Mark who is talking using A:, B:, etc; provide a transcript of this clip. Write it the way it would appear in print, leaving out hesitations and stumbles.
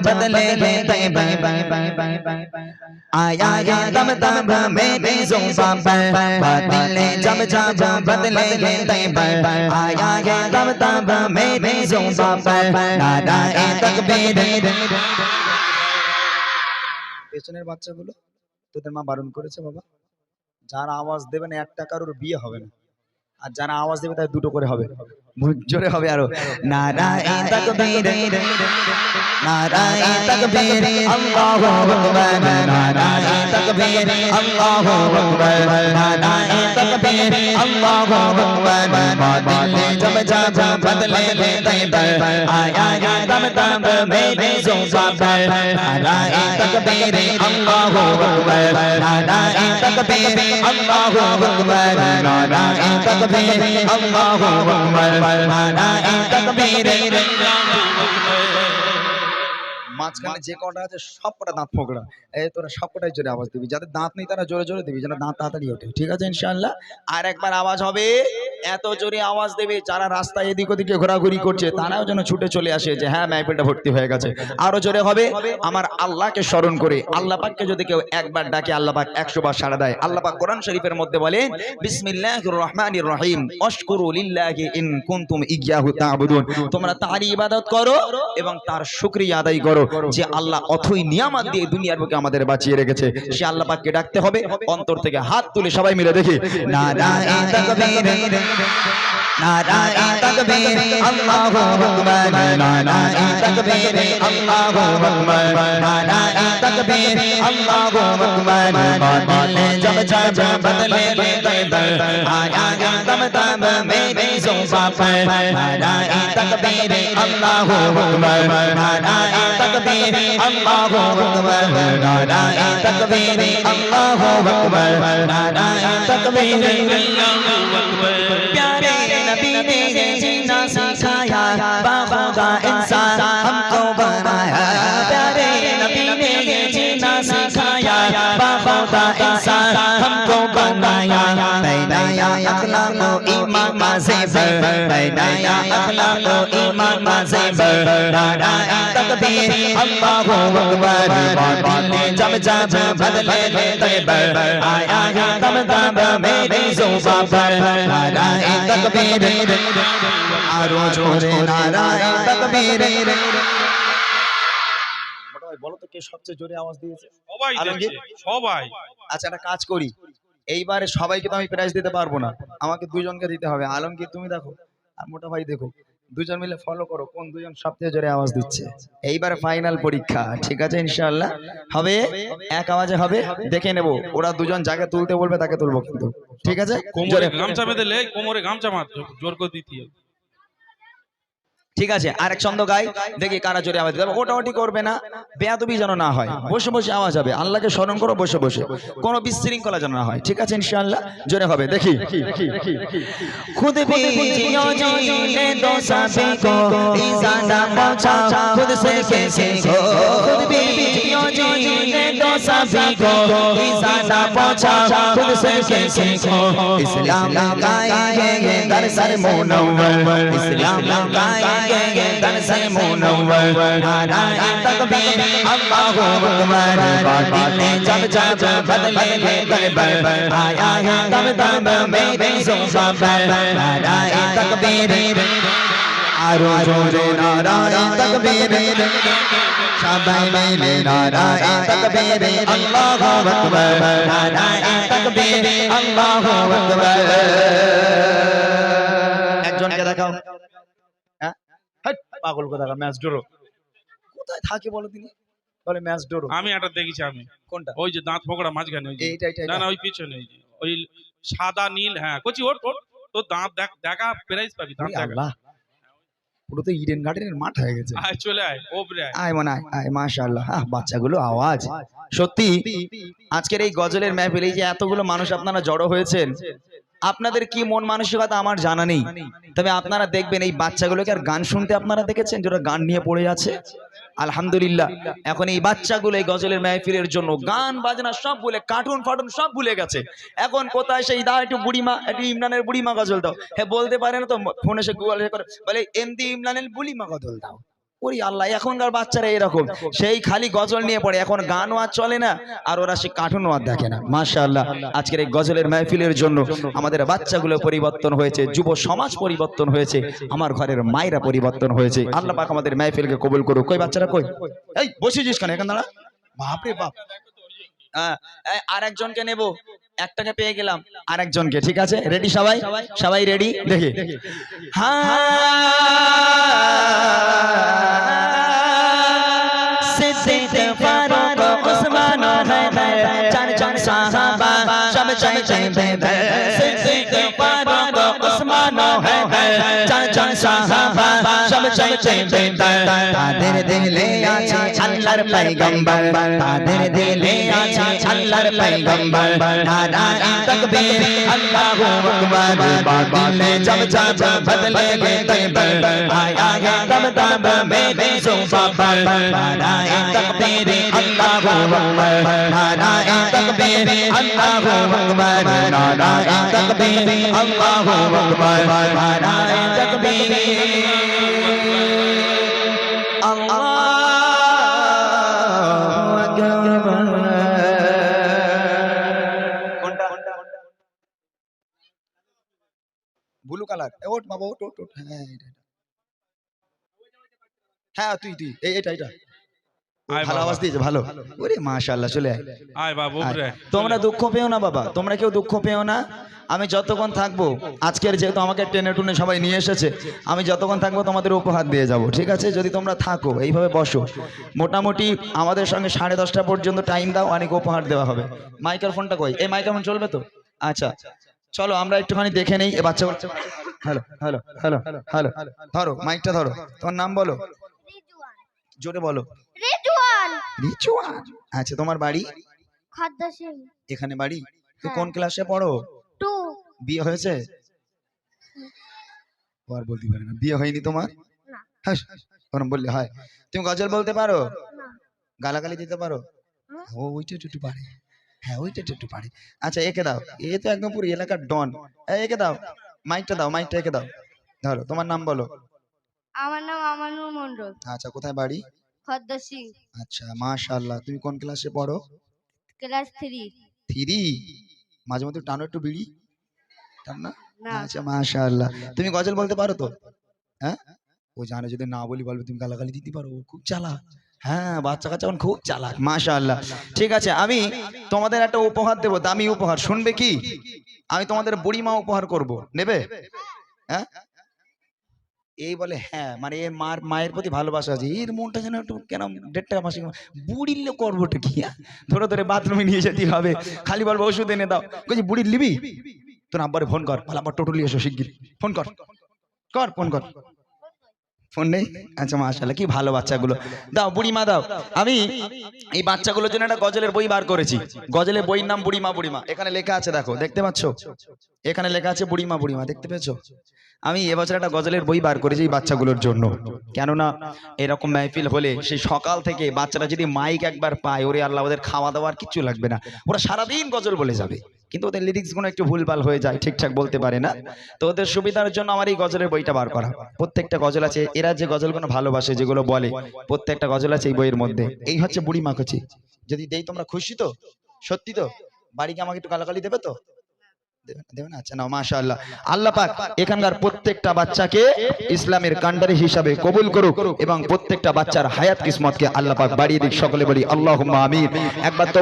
A: बदले ले तैयब आया है तब तब मेरी ज़ुबां पर बातिल जब जब बदले ले तैयब आया है तब तब मेरी ज़ुबां पर नाराए तकबीर।
B: পেছনের বাচ্চাগুলো তোদের মা বারণ করেছে বাবা, যারা আওয়াজ দেবে না একটা কারোর বিয়ে হবে না, আর যারা আওয়াজ দেবে তার দুটো করে হবে। জোরে হবে আরো,
A: नाराए तकबीर नाराए तकबीर अल्लाहु अकबर नाराए तकबीर अल्लाहु अकबर नाराए तकबीर अल्लाहु अकबर बातिल जब जब बदले ले तैयब आया है तब तब मेरी ज़ुबां पर नाराए तकबीर अल्लाहु अकबर नाराए तकबीर अल्लाहु अकबर नाराए तकबीर अल्लाहु अकबर नाराए तकबीर।
B: মাঝখানে যে কটা আছে সব কটা দাঁত ফোকড়া, এই তোরা সব কটাই জোরে আওয়াজ দিবি, যাদের দাঁত নেই তারা জোরে জোরে দিবি যেন দাঁত তাড়াতাড়ি ওঠে, ঠিক আছে ইনশাআল্লাহ। আর একবার আওয়াজ হবে, এত জোরে আওয়াজ দেবে যারা রাস্তায় এদিক ওদিকে ঘোরাঘুরি করছে তারাও যেন ছুটে চলে আসে যে হ্যাঁ মাহফিলটা ভর্তি হয়ে গেছে। আরো জোরে হবে, আমার আল্লাহকে স্মরণ করে আল্লাহ পাককে যদি কেউ একবার ডাকে আল্লাহ পাক 100 বার সাড়া দেয়। আল্লাহ পাক কোরআন শরীফের মধ্যে বলেন বিসমিল্লাহির রহমানির রহিম আশকুরু লিল্লাহি ইন কুনতুম ইয়্যাহু তা'বুদুন, তোমরা তারই ইবাদত করো এবং তার শুকরিয়া আদায় করো যে আল্লাহ অথই নিয়ামত দিয়ে দুনিয়ার বুকে আমাদের বাঁচিয়ে রেখেছে। সে আল্লাহ পাককে ডাকতে হবে অন্তর থেকে, হাত তুলে সবাই মিলে দেখি
A: नाराए तकबीर नाराए तकबीर अल्लाहु अकबर नाराए तकबीर अल्लाहु अकबर नाराए तकबीर अल्लाहु अकबर बातिल जब जब बदले ले तैयब आया है तब तब मेरी ज़ुबां पर नाराए तकबीर अल्लाहु अकबर नाराए तकबीर अल्लाहु अकबर नाराए तकबीर अल्लाहु अकबर नाराए तकबीर अल्लाहु अकबर। प्यारे नबी ने जीना सिखाया, बाखुदा इंसान हमको बनाया। प्यारे नबी ने जीना सिखाया, बाखुदा इंसान हमको बनाया। नया अखलाक ईमान मज़हब, नया अखलाक ईमान मज़हब नाराए तकबीर अल्लाहु अकबर बातिल जब जब बदले ले तैयब आया है तब तब मेरी ज़ुबां पर नाराए तकबीर आरो जोरे नाराए तकबीर।
B: বলো তো কে সবচেয়ে জোরে আওয়াজ দিয়েছে?
C: সবাই দেখছে, সবাই।
B: আচ্ছা একটা কাজ করি, এইবারে সবাইকে তো আমি প্রাইজ দিতে পারবো না, আমাকে দুজনকে দিতে হবে। আলমগীর তুমি দেখো আর মোটা ভাই দেখো, দুজন মিলে ফলো করো কোন দুজন সবচেয়ে জোরে আওয়াজ দিচ্ছে। এইবার ফাইনাল পরীক্ষা, ঠিক আছে ইনশাআল্লাহ হবে, এক আওয়াজে হবে, দেখে নেব। ওরা দুজন যাকে তুলতে বলবে তাকে তুলবো কিন্তু, ঠিক আছে?
C: কোমরে গামছা বেঁধে লে, কোমরে গামছা মার, জোর করে দিতে হবে।
B: ঠিক আছে, আরেক ছন্দ গাই দেখি কারা জোরে আওয়াজ দেবে। ওটাওটি করবে না, বেয়াদবি যেন না হয়, বসে বসে আওয়াজ হবে। আল্লাহকে স্মরণ করো বসে বসে, কোনো বিশৃঙ্খলা যেন না হয়, ঠিক আছে ইনশাআল্লাহ? জোরে হবে দেখি।
A: खुद भी जियो जीने दो सभी को इजाज़त पहुंचा खुद से सीखो। खुद भी जियो जीने दो सभी को इजाज़त पहुंचा खुद से सीखो। इस्लाम लगाएंगे दरअसल मुनव्वर, इस्लाम लगाएंगे दरअसल मुनव्वर नाराए तकबीर अल्लाहु अकबर बातिल जब जब बदले ले तैयब आया है तब तब मेरी ज़ुबां पर नाराए तकबीर आरो जोरे नाराए तकबीर सबाई मिले नाराए तकबीर अल्लाहु अकबर नाराए तकबीर अल्लाहु अकबर।
B: একজনকে দেখাও, হ্যাঁ পাগল কথা, ম্যাচ ডোরো কোথায় থাকে বলো তিনি? বলে ম্যাচ ডোরো।
C: আমি এটা দেখেছি। আমি
B: কোনটা?
C: ওই যে দাঁত ফোকড়া মাঝখানে, ওই যে
B: এইটা
C: না না ওই পিছনে, ওই যে ওই সাদা নীল। হ্যাঁ কচি, ওর তো দাঁত দেখা, প্রাইজ পাবি দাঁত দেখা।
B: আল্লাহ, পুরো তো ইডেন গার্ডেনের মাঠ হয়ে গেছে।
C: আয় চলে আয়, ওপরে আয়।
B: আয় মনে আয়, মাশাআল্লাহ। বাচ্চাগুলো আওয়াজ সত্যি। আজকের এই গজলের মাহফিলে যে এতগুলো মানুষ আপনারা জড়ো হয়েছেন, আপনাদের কি মন মানসিকতা আমার জানা নেই, তবে আপনারা দেখবেন এই বাচ্চাগুলোকে আর গান শুনতে আপনারা দেখেছেন যারা গান নিয়ে পড়ে আছে? আলহামদুলিল্লাহ এখন এই বাচ্চাগুলো এই গজলের মাহফিলের জন্য গান বাজনা সব ভুলে, কার্টুন ফাটুন সব ভুলে গেছে। এখন কোথায় সেই দা একটু বুড়িমা, একটু ইমরানের বুড়িমা গজল দাও, হ্যাঁ বলতে পারে না তো ফোনে সে গুগল করে বলে এমডি ইমরানের বুড়িমা গজল দাও। ওরে আল্লাহ, এখনকার বাচ্চারা এরকম, সেই খালি গজল নিয়ে পড়ে, এখন গানও আর চলে না, আর ওরা সে কার্টুনও আর দেখে না। মাশাআল্লাহ, আজকের এই গজলের মাহফিলের জন্য আমাদের বাচ্চাগুলো পরিবর্তন হয়েছে, যুব সমাজ পরিবর্তন হয়েছে, আমার ঘরের মায়েরা পরিবর্তন হয়েছে। আল্লাহ পাক আমাদের মাহফিলকে কবুল করুক। কই বাচ্চারা কই? এই বসেছিস কেন এখান দাঁড়া? বাপরে বাপ। আর একজনকে নেব, একটাকে পেয়ে গেলাম, আর একজনকে। ঠিক আছে, রেডি সবাই? সবাই রেডি? দেখি সিদ্দিক ফারুক উসমান হায়দার চার চার সাহাবা সব চাইতে সিদ্দিক ফারুক উসমান হায়দার চার চার সাহাবা সব চাইতে তাদের দিলে আছে আল্লাহর পয়গম্বর, তাদের দিলে আছে আল্লাহর পয়গম্বর। নারায়ে তাকবীর আল্লাহু আকবার, বাতিলে জব জব বদলে গে তৈবার, আয়া গে তব তব মেরে जुबां पर। नाराए तकबीर अल्लाहु अकबर, नाराए तकबीर अल्लाहु अकबर, नाराए तकबीर अल्लाहु अकबर, नाराए तकबीर अल्लाहु अकबर। ब्लू कलर ওঠ বাবা ওঠ ওঠ ওঠ। হ্যাঁ তুই তুই এইটা ভালো আওয়াজ দিয়েছে, ভালো। ওরে মাশাআল্লাহ, চলে আয়।
C: আয় বাবু রে।
B: তোমরা দুঃখ পেও না বাবা, তোমরা কেউ দুঃখ পেও না। আমি যতক্ষণ থাকবো, আজকের যেহেতু আমাকে টেনে টুনে সবাই নিয়ে এসেছে, আমি যতক্ষণ থাকবো তোমাদের উপহার দিয়ে যাব। ঠিক আছে, যদি তোমরা থাকো এইভাবে বসো, মোটামুটি আমাদের সঙ্গে 10:30 পর্যন্ত টাইম দাও, অনেক উপহার দেওয়া হবে। মাইক্রোফোনটা কই? এই মাইক্রোফোন চলবে তো? আচ্ছা চলো আমরা একটুখানি দেখে নেই। এ বাচ্চা হ্যালো হ্যালো হ্যালো হ্যালো, ধরো মাইকটা ধরো, তোমার নাম বলো, জোরে বলো।
D: রিজওয়ান।
B: রিজওয়ান, আচ্ছা তোমার বাড়ি?
D: খাদ্দা সিং।
B: এখানে বাড়ি? তো কোন ক্লাসে পড়ো?
D: 2।
B: বিয়ে হয়েছে? আর বলতে পারে না, বিয়ে হয়নি তোমার?
D: না।
B: হ্যাঁ ওরকম বললে হয়। তুমি গজল বলতে পারো?
D: না।
B: গালাগালি দিতে পারো? ও ওইটা একটু পারে, হ্যাঁ ওইটা একটু পারে। আচ্ছা একে দাও, এ তো একদম পুরো এলাকার ডন। একে দাও, মাইকটা দাও, মাইকটা একে দাও। ধরো তোমার নাম বলো।
D: আমার নাম আমানুর মন্ডল।
B: আচ্ছা কোথায় বাড়ি?
D: খাদ্দা সিং।
B: আচ্ছা মাশাআল্লাহ, তুমি কোন ক্লাসে পড়ো?
D: ক্লাস 3।
B: 3? মাঝে মধ্যে টানো একটু বিড়ি, টান না?
D: না।
B: আচ্ছা মাশাআল্লাহ, তুমি গজল বলতে পারো তো? হ্যাঁ, ও জানে যদি না বলি বলবে তুমি গালাগালি দিতে পারো, ও খুব চালাক। হ্যাঁ বাচ্চা কাচ্চা খুব চালাক, মাশাআল্লাহ। ঠিক আছে, আমি তোমাদের একটা উপহার দেবো, দামি উপহার। শুনবে কি? আমি তোমাদের বুড়িমা উপহার করব, নেবে? হ্যাঁ এই বলে হ্যাঁ, মানে এর মায়ের প্রতি ভালোবাসা আছে, এর মনটা যেন একটু কেন 1.5 টাকা মাসে বুড়িলে করবোটা কি? ধরে ধরে বাথরুমে নিয়ে যেতে হবে, খালি বলবো ওষুধ এনে দাও। বলছি বুড়ির নিবি? তোর আব্বারে ফোন কর, ভালো আবার টোটো নিয়ে এসো শিগগির। ফোন কর কর ফোন কর। ফোন নেই? আচ্ছা মাশাআল্লাহ, কি ভালো বাচ্চাগুলো। দাও বুড়িমা দাও। আমি এই বাচ্চাগুলোর জন্য একটা গজলের বই বার করেছি। গজলের বইয়ের নাম বুড়িমা বুড়িমা। এখানে লেখা আছে, দেখো, দেখতে পাচ্ছ? এখানে লেখা আছে বুড়িমা বুড়িমা, দেখতে পেয়েছো? আমি এবছর একটা গজলের বই বার করেছি এই বাচ্চাগুলোর জন্য। কেননা এরকম মাহফিল হলে সেই সকাল থেকে বাচ্চারা যদি মাইক একবার পায়, ওরে আল্লাহ, ওদের খাওয়া দাওয়ার কিচ্ছু লাগবে না, ওরা সারাদিন গজল বলে যাবে। কিন্তু ওদের লিরিক্স গুলো একটু ভুলভাল হয়ে যায়, ঠিকঠাক বলতে পারে না। তো ওদের সুবিধার জন্য আমার এই গজলের বইটা বার করা। প্রত্যেকটা গজল আছে, এরা যে গজলগুলো ভালোবাসে, যেগুলো বলে, প্রত্যেকটা গজল আছে এই বইয়ের মধ্যে। এই হচ্ছে বুড়ি মাখছি, যদি দেই তোমরা খুশি তো? সত্যি তো? বাড়িকে আমাকে একটু গালাগালি দেবে তো? দেবে না? আচ্ছা নাও, মাশাআল্লাহ। আল্লাহ পাক এখানকার প্রত্যেকটা বাচ্চাকে ইসলামের কান্ডারি হিসাবে কবুল করুক এবং প্রত্যেকটা বাচ্চার হায়াত কিসমতকে আল্লাহ পাক বাড়িয়ে দিক। সকলে বলি আল্লাহুম্মা আমিন। একবার তো